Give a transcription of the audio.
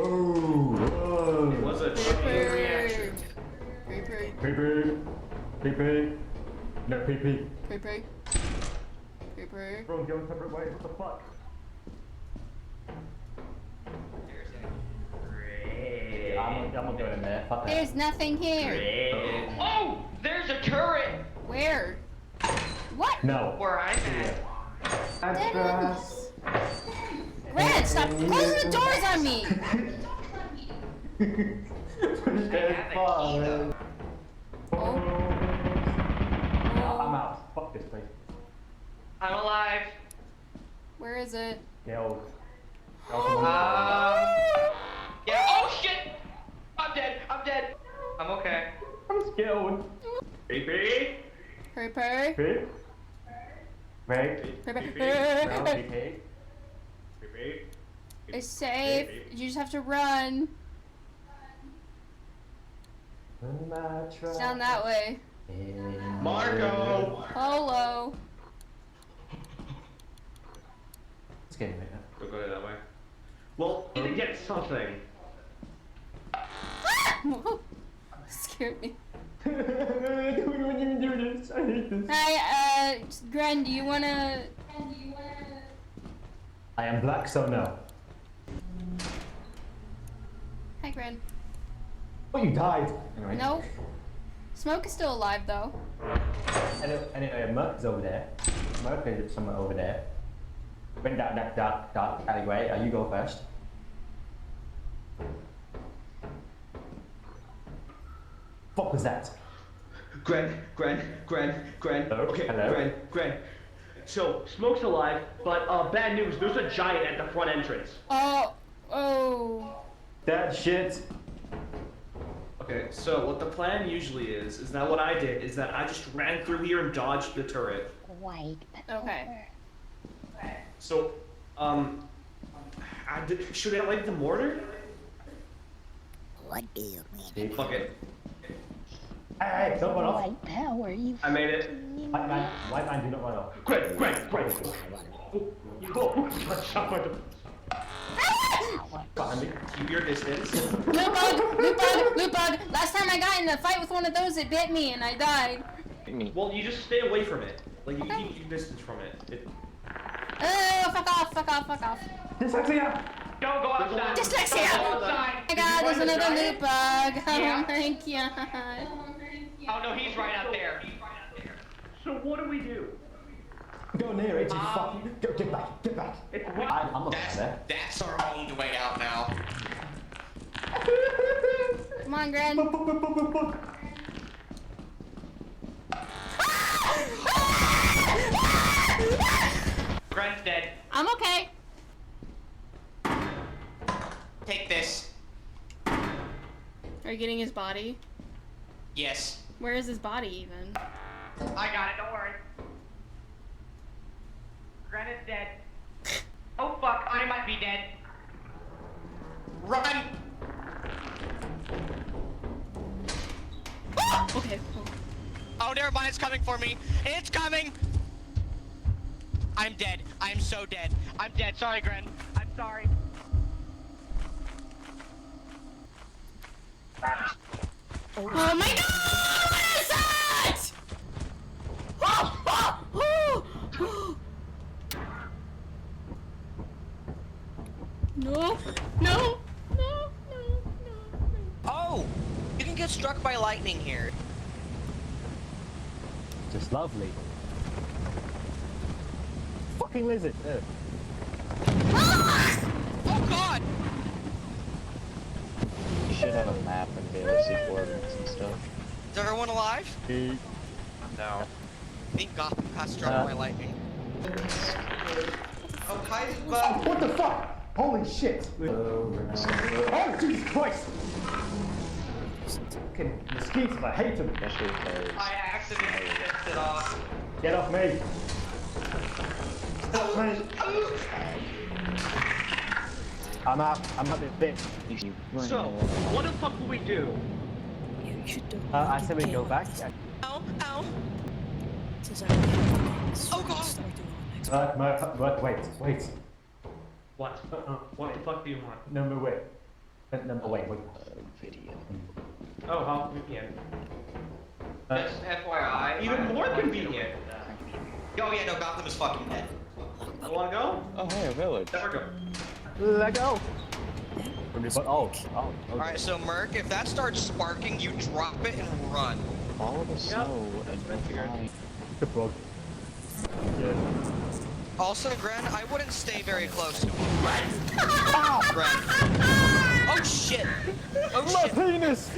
Oh! It was a chain reaction. Pee-pee. No pee-pee. Pee-pee. Bro, going separate ways, what the fuck? I'm not going in there, fuck that. There's nothing here. Oh! There's a turret! Where? What? No. Where I'm at. Address. Gren, stop closing the doors on me! I'm out. Fuck this place. I'm alive. Where is it? Yo. Yeah. Oh shit! I'm dead. I'm okay. I'm scared. Pee-pee. Pee-pee. Pee? Wait. Pee-pee. Pee-pee. It's safe. You just have to run. It's down that way. Marco! Polo. It's getting later. We'll go that way. Well, you need to get something. Scared me. I don't even do this. I hate this. Hi, Gren, do you wanna... I am black, so no. Hi, Gren. Oh, you died. Anyway. No. Smoke is still alive, though. Anyway, Merc is over there. Merc is somewhere over there. Went that dark alleyway. You go first. Fuck was that? Gren. Hello? Okay, Hello? Gren. So, Smoke's alive, but bad news, there's a giant at the front entrance. Oh. That shit. Okay, so what the plan usually is that what I did is that I just ran through here and dodged the turret. White. Okay. So, should I light the mortar? What do you mean? Fuck it. Hey, don't run off. White power, you. I made it. White man, do not run off. Gren. Shut my door. Keep your distance. Loot bug. Last time I got in a fight with one of those, it bit me and I died. Well, you just stay away from it. Like, you keep your distance from it. Oh, fuck off. Dyslexia! Don't go outside. Dyslexia! Don't go outside. Oh my god, there's another loot bug. Yeah. Oh my god. Oh no, he's right out there. So what do we do? Go near it, you fucking... Go, get back. I'm not there. That's our only way out now. Come on, Gren. Gren's dead. I'm okay. Take this. Are you getting his body? Yes. Where is his body even? I got it, don't worry. Gren is dead. Oh fuck, I might be dead. Run! Okay. Oh, never mind. It's coming for me. It's coming. I'm dead. I'm so dead. I'm dead. Sorry, Gren. I'm sorry. Oh my god! What is that? No. Oh, you can get struck by lightning here. Just lovely. Fucking lizard. Oh God! You should have a map and be able to see coordinates and stuff. Is everyone alive? No. I think Gotham got struck by lightning. Oh, hi, Bug. What the fuck? Holy shit! Oh, Jesus Christ! Fucking mosquitoes, I hate them. Especially because I accidentally pissed it off. Get off me! Stop me! I'm out this bitch. you So, what the fuck will we do? I said we go back. Ow, ow. Oh God! Wait. What? What the fuck do you want? No, wait. No, wait. Video. Oh, how convenient. Just FYI. Even I'm more dealing convenient. with that. Oh yeah, no, Gotham is fucking dead. You wanna go? Oh, hey, a village. Never go. Let go. Oh. Alright, so Merc, if that starts sparking, you drop it and run. Follow the snow and been figured. fly. The frog. Yeah. Also, Gren, I wouldn't stay very close to him. Gren. Oh shit! Oh My shit! penis!